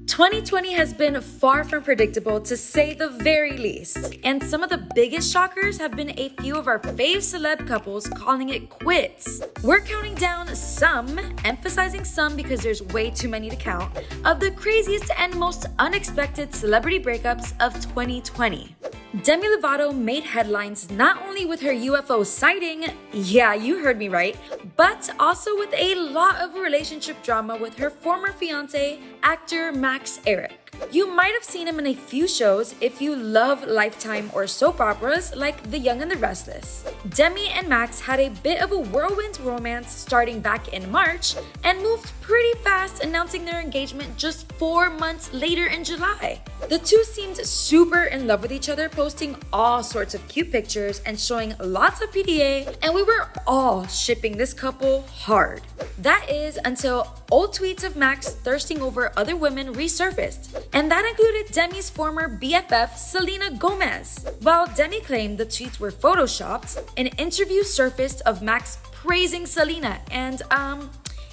2020 has been far from predictable, to say the very least. And some of the biggest shockers have been a few of our fave celeb couples calling it quits. We're counting down some, emphasizing some because there's way too many to count, of the craziest and most unexpected celebrity breakups of 2020. Demi Lovato made headlines not only with her UFO sighting, yeah, you heard me right, but also with a lot of relationship drama with her former fiancé, actor Ehrich. You might have seen him in a few shows if you love Lifetime or soap operas like The Young and the Restless. Demi and Max had a bit of a whirlwind romance starting back in March and moved pretty fast, announcing their engagement just 4 months later in July. The two seemed super in love with each other, posting all sorts of cute pictures and showing lots of PDA, and we were all shipping this couple hard. That is until old tweets of Max thirsting over other women resurfaced, and that included Demi's former BFF, Selena Gomez. While Demi claimed the tweets were photoshopped, an interview surfaced of Max praising Selena, and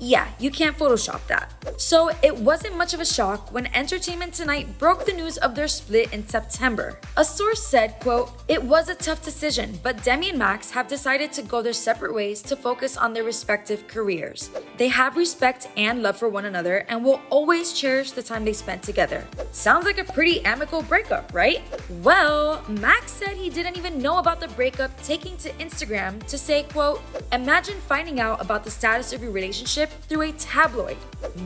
yeah, you can't Photoshop that. So it wasn't much of a shock when Entertainment Tonight broke the news of their split in September. A source said, quote, "It was a tough decision, but Demi and Max have decided to go their separate ways to focus on their respective careers. They have respect and love for one another and will always cherish the time they spent together." Sounds like a pretty amicable breakup, right? Well, Max said he didn't even know about the breakup, taking to Instagram to say, quote, "Imagine finding out about the status of your relationship through a tabloid.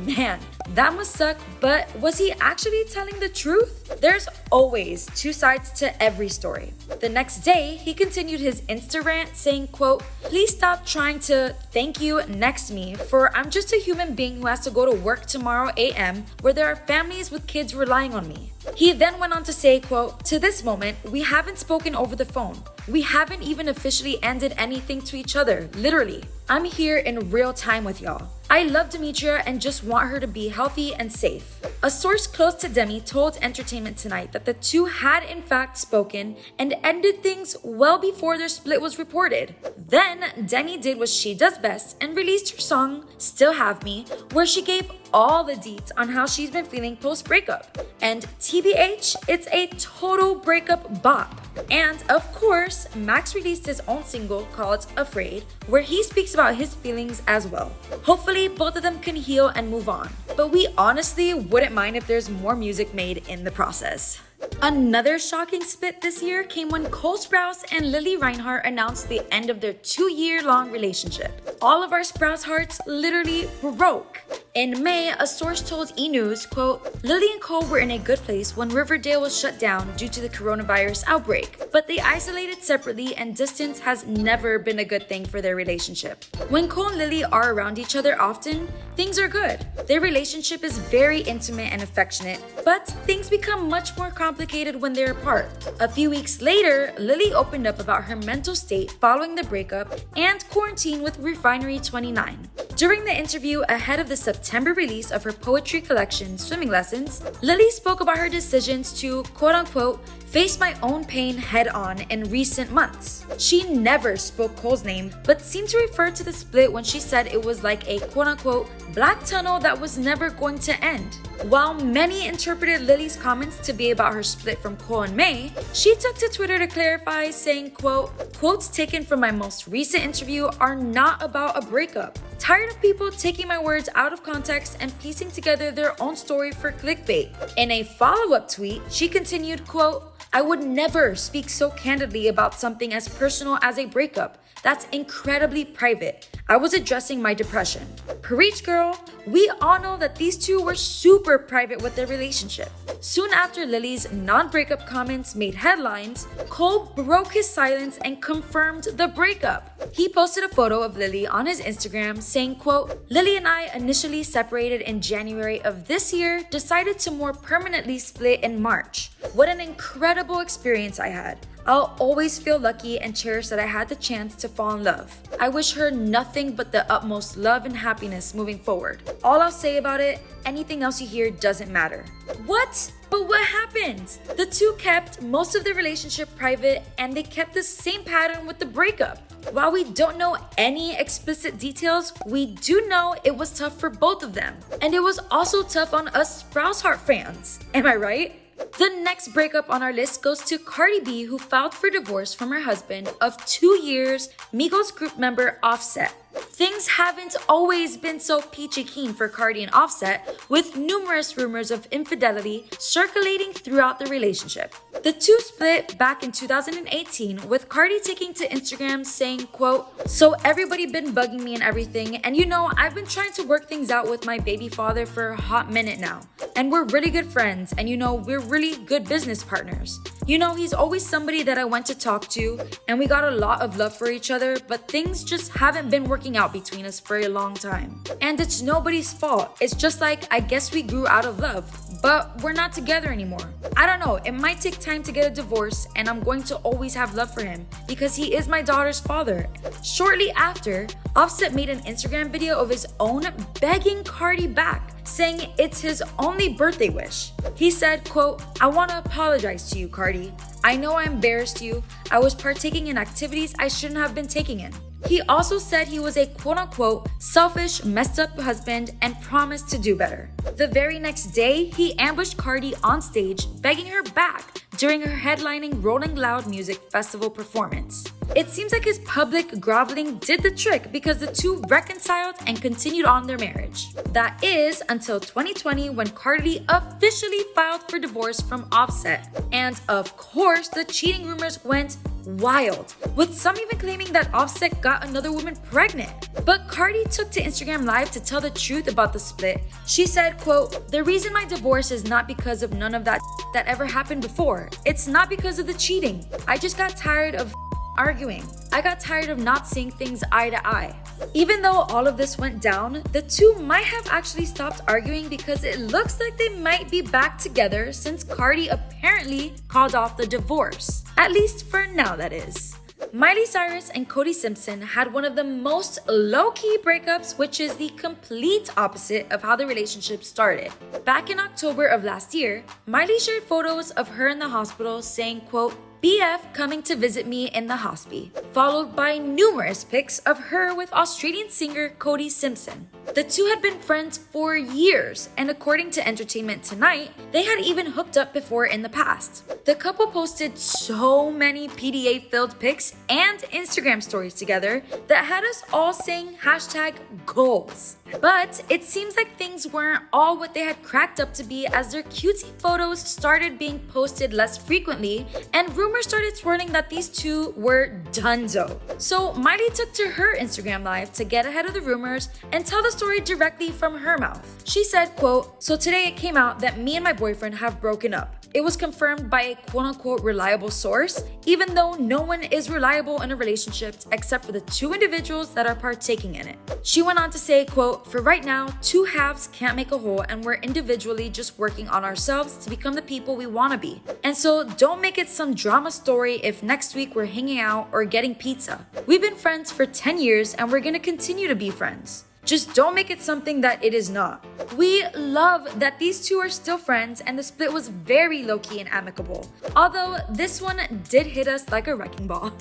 Man, that must suck, but was he actually telling the truth? There's always two sides to every story." The next day, he continued his Insta rant saying, quote, "Please stop trying to thank you next me, for I'm just a human being who has to go to work tomorrow AM where there are families with kids relying on me." He then went on to say, quote, "To this moment, we haven't spoken over the phone. We haven't even officially ended anything to each other, literally. I'm here in real time with y'all. I love Demetria and just want her to be healthy and safe." A source close to Demi told Entertainment Tonight that the two had in fact spoken and ended things well before their split was reported. Then Demi did what she does best and released her song, Still Have Me, where she gave all the deets on how she's been feeling post-breakup. And TBH, it's a total breakup bop. And of course, Max released his own single called Afraid, where he speaks about his feelings as well. Hopefully, both of them can heal and move on. But we honestly wouldn't mind if there's more music made in the process. Another shocking split this year came when Cole Sprouse and Lili Reinhart announced the end of their 2-year-long relationship. All of our Sprouse hearts literally broke. In May, a source told E! News, quote, "Lili and Cole were in a good place when Riverdale was shut down due to the coronavirus outbreak, but they isolated separately and distance has never been a good thing for their relationship. When Cole and Lili are around each other often, things are good. Their relationship is very intimate and affectionate, but things become much more complicated when they're apart." A few weeks later, Lili opened up about her mental state following the breakup and quarantine with Refinery 29. During the interview ahead of the September release of her poetry collection, Swimming Lessons, Lili spoke about her decisions to, quote-unquote, "face my own pain head-on in recent months." She never spoke Cole's name, but seemed to refer to the split when she said it was like a, quote-unquote, "black tunnel that was never going to end." While many interpreted Lili's comments to be about her split from Cole in May, she took to Twitter to clarify, saying, quote, "Quotes taken from my most recent interview are not about a breakup. Tired of people taking my words out of context and piecing together their own story for clickbait." In a follow-up tweet, she continued, quote, "I would never speak so candidly about something as personal as a breakup. That's incredibly private. I was addressing my depression." Preach, girl. We all know that these two were super private with their relationship. Soon after Lili's non-breakup comments made headlines, Cole broke his silence and confirmed the breakup. He posted a photo of Lili on his Instagram saying, quote, "Lili and I initially separated in January of this year, decided to more permanently split in March. What an incredible experience I had. I'll always feel lucky and cherish that I had the chance to fall in love. I wish her nothing but the utmost love and happiness moving forward. All I'll say about it, anything else you hear doesn't matter." What? But what happened? The two kept most of their relationship private and they kept the same pattern with the breakup. While we don't know any explicit details, we do know it was tough for both of them. And it was also tough on us Sprouse Heart fans. Am I right? The next breakup on our list goes to Cardi B, who filed for divorce from her husband of 2 years, Migos group member Offset. Things haven't always been so peachy keen for Cardi and Offset, with numerous rumors of infidelity circulating throughout the relationship. The two split back in 2018, with Cardi taking to Instagram saying, quote, "So everybody been bugging me and everything, and you know, I've been trying to work things out with my baby father for a hot minute now. And we're really good friends, and you know, we're really good business partners. You know, he's always somebody that I went to talk to, and we got a lot of love for each other, but things just haven't been working out between us for a long time. And it's nobody's fault. It's just like, I guess we grew out of love, but we're not together anymore. I don't know, it might take time to get a divorce, and I'm going to always have love for him because he is my daughter's father." Shortly after, Offset made an Instagram video of his own begging Cardi back, saying it's his only birthday wish. He said, quote, "I want to apologize to you, Cardi. I know I embarrassed you. I was partaking in activities I shouldn't have been taking in." He also said he was a quote-unquote selfish, messed up husband and promised to do better. The very next day, he ambushed Cardi on stage, begging her back during her headlining Rolling Loud Music Festival performance. It seems like his public groveling did the trick because the two reconciled and continued on their marriage. That is until 2020, when Cardi officially filed for divorce from Offset. And of course, the cheating rumors went wild, with some even claiming that Offset got another woman pregnant. But Cardi took to Instagram Live to tell the truth about the split. She said, quote, "The reason my divorce is not because of none of that ever happened before. It's not because of the cheating. I just got tired of arguing. I got tired of not seeing things eye to eye." Even though all of this went down, the two might have actually stopped arguing because it looks like they might be back together since Cardi apparently called off the divorce. At least for now, that is. Miley Cyrus and Cody Simpson had one of the most low-key breakups, which is the complete opposite of how the relationship started. Back in October of last year, Miley shared photos of her in the hospital saying, quote, "BF coming to visit me in the hospital," followed by numerous pics of her with Australian singer Cody Simpson. The two had been friends for years, and according to Entertainment Tonight, they had even hooked up before in the past. The couple posted so many PDA-filled pics and Instagram stories together that had us all saying hashtag goals. But it seems like things weren't all what they had cracked up to be, as their cutesy photos started being posted less frequently, and rumors started swirling that these two were donezo. So Miley took to her Instagram Live to get ahead of the rumors and tell the story directly from her mouth. She said, quote, "So today it came out that me and my boyfriend have broken up. It was confirmed by a quote-unquote reliable source, even though no one is reliable in a relationship except for the two individuals that are partaking in it." She went on to say, quote, "For right now, two halves can't make a whole, and we're individually just working on ourselves to become the people we want to be. And so don't make it some drama story if next week we're hanging out or getting pizza. We've been friends for 10 years and we're gonna continue to be friends. Just don't make it something that it is not." We love that these two are still friends, and the split was very low-key and amicable. Although this one did hit us like a wrecking ball.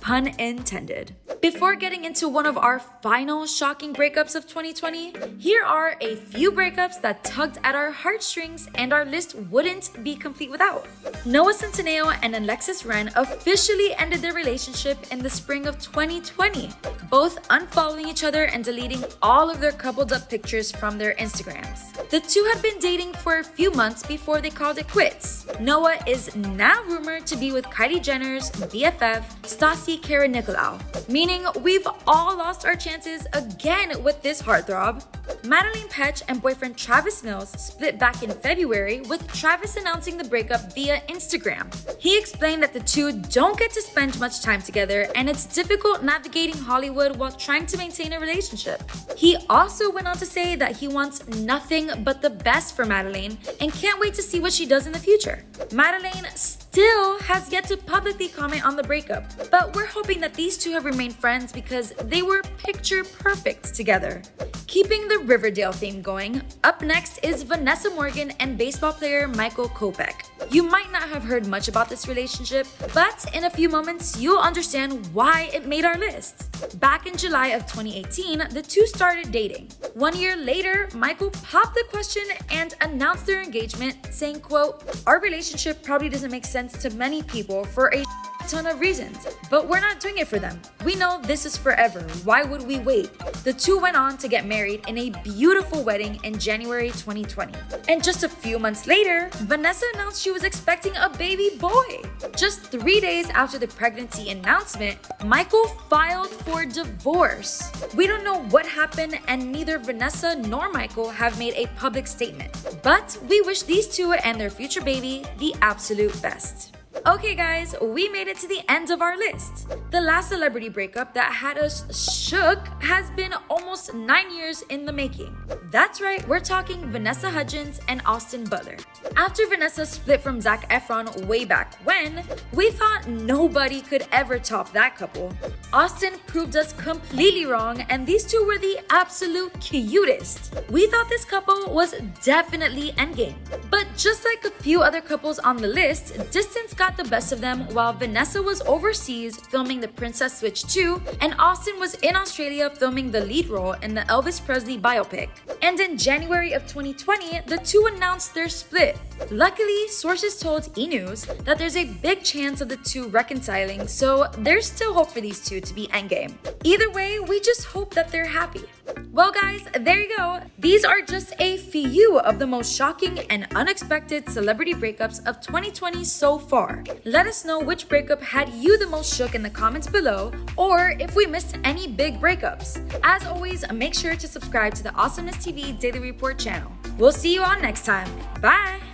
Pun intended. Before getting into one of our final shocking breakups of 2020, here are a few breakups that tugged at our heartstrings and our list wouldn't be complete without. Noah Centineo and Alexis officially ended their relationship in the spring of 2020, both unfollowing each other and deleting all of their coupled up pictures from their Instagrams. The two had been dating for a few months before they called it quits. Noah is now rumored to be with Kylie Jenner's BFF, Stassi Kara-Nicolau, meaning we've all lost our chances again with this heartthrob. Madelaine Petsch and boyfriend Travis Mills split back in February, with Travis announcing the breakup via Instagram. He explained that the two don't get to spend much time together and it's difficult navigating Hollywood while trying to maintain a relationship. He also went on to say that he wants nothing but the best for Madelaine and can't wait to see what she does in the future. Madelaine still has yet to publicly comment on the breakup, but we're hoping that these two have remained friends because they were picture perfect together. Keeping the Riverdale theme going, up next is Vanessa Morgan and baseball player Michael Kopech. You might not have heard much about this relationship, but in a few moments, you'll understand why it made our list. Back in July of 2018, the two started dating. 1 year later, Michael popped the question and announced their engagement, saying, quote, "Our relationship probably doesn't make sense to many people for a ton of reasons, but we're not doing it for them. We know this is forever. Why would we wait?" The two went on to get married in a beautiful wedding in January 2020. And just a few months later, Vanessa announced she was expecting a baby boy. Just 3 days after the pregnancy announcement, Michael filed for divorce. We don't know what happened, and neither Vanessa nor Michael have made a public statement. But we wish these two and their future baby the absolute best. Okay guys, we made it to the end of our list. The last celebrity breakup that had us shook has been almost 9 years in the making. That's right, we're talking Vanessa Hudgens and Austin Butler. After Vanessa split from Zac Efron way back when, we thought nobody could ever top that couple. Austin proved us completely wrong, and these two were the absolute cutest. We thought this couple was definitely endgame. But just like a few other couples on the list, distance got the best of them while Vanessa was overseas filming The Princess Switch 2 and Austin was in Australia filming the lead role in the Elvis Presley biopic. And in January of 2020, the two announced their split. Luckily, sources told E! News that there's a big chance of the two reconciling, so there's still hope for these two to be endgame. Either way, we just hope that they're happy. Well guys, there you go. These are just a few of the most shocking and unexpected celebrity breakups of 2020 so far. Let us know which breakup had you the most shook in the comments below, or if we missed any big breakups. As always, make sure to subscribe to the AwesomenessTV Daily Report channel. We'll see you all next time. Bye!